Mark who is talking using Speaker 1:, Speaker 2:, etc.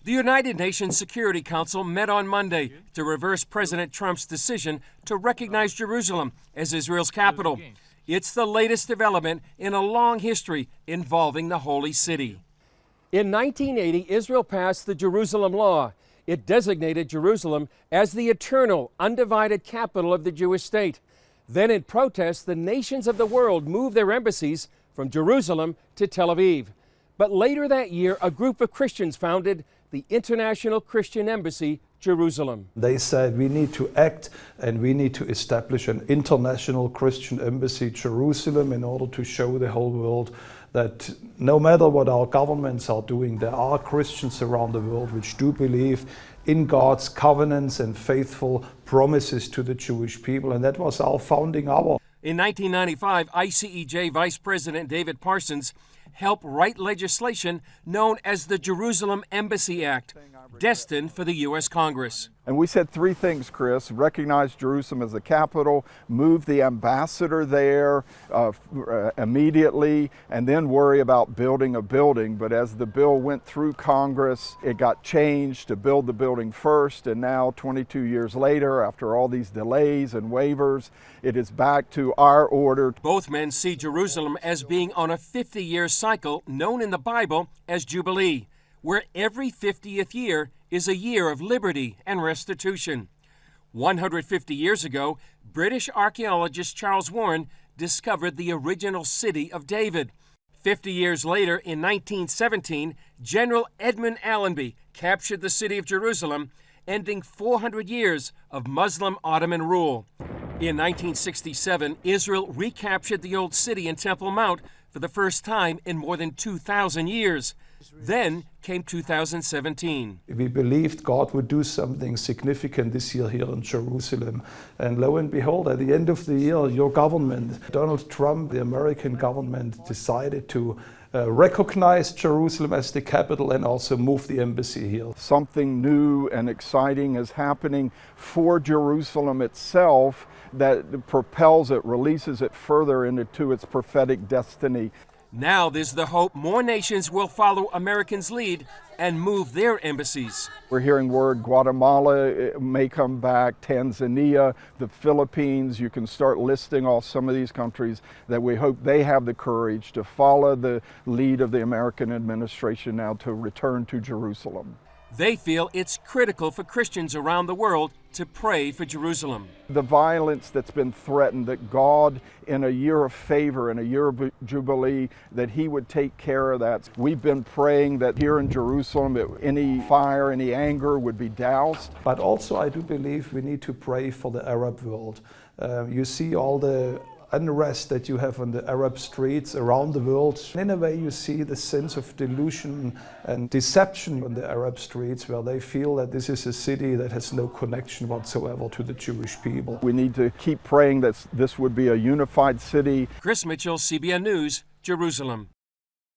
Speaker 1: The United Nations Security Council met on Monday to reverse President Trump's decision to recognize Jerusalem as Israel's capital. It's the latest development in a long history involving the Holy City. In 1980, Israel passed the Jerusalem Law. It designated Jerusalem as the eternal, undivided capital of the Jewish state. Then, in protest, the nations of the world moved their embassies from Jerusalem to Tel Aviv. But later that year, a group of Christians founded the International Christian Embassy, Jerusalem.
Speaker 2: They said we need to act and we need to establish an international Christian embassy, Jerusalem, in order to show the whole world that no matter what our governments are doing, there are Christians around the world which do believe in God's covenants and faithful promises to the Jewish people, and that was our founding hour.
Speaker 1: In 1995, ICEJ Vice President David Parsons helped write legislation known as the Jerusalem Embassy Act, destined for the U.S. Congress.
Speaker 3: And we said three things, Chris: recognize Jerusalem as the capital, move the ambassador there immediately, and then worry about building a building. But as the bill went through Congress, it got changed to build the building first, and now 22 years later, after all these delays and waivers, it is back to our order.
Speaker 1: Both men see Jerusalem as being on a 50-year cycle known in the Bible as Jubilee, where every 50th year is a year of liberty and restitution. 150 years ago, British archaeologist Charles Warren discovered the original city of David. 50 years later, in 1917, General Edmund Allenby captured the city of Jerusalem, ending 400 years of Muslim Ottoman rule. In 1967, Israel recaptured the old city in Temple Mount for the first time in more than 2,000 years. Then came 2017.
Speaker 2: We believed God would do something significant this year here in Jerusalem. And lo and behold, at the end of the year, your government, Donald Trump, the American government, decided to recognize Jerusalem as the capital and also move the embassy here.
Speaker 3: Something new and exciting is happening for Jerusalem itself that propels it, releases it further into its prophetic destiny.
Speaker 1: Now there's the hope more nations will follow Americans' lead and move their embassies.
Speaker 3: We're hearing word Guatemala may come back, Tanzania, the Philippines. You can start listing off some of these countries that we hope they have the courage to follow the lead of the American administration now to return to Jerusalem.
Speaker 1: They feel it's critical for Christians around the world to pray for Jerusalem.
Speaker 3: The violence that's been threatened, that God, in a year of favor, in a year of Jubilee, that He would take care of that. We've been praying that here in Jerusalem, any fire, any anger would be doused.
Speaker 2: But also I do believe we need to pray for the Arab world. You see all the unrest that you have on the Arab streets around the world. In a way, you see the sense of delusion and deception on the Arab streets, where they feel that this is a city that has no connection whatsoever to the Jewish people.
Speaker 3: We need to keep praying that this would be a unified city.
Speaker 1: Chris Mitchell, CBN News, Jerusalem.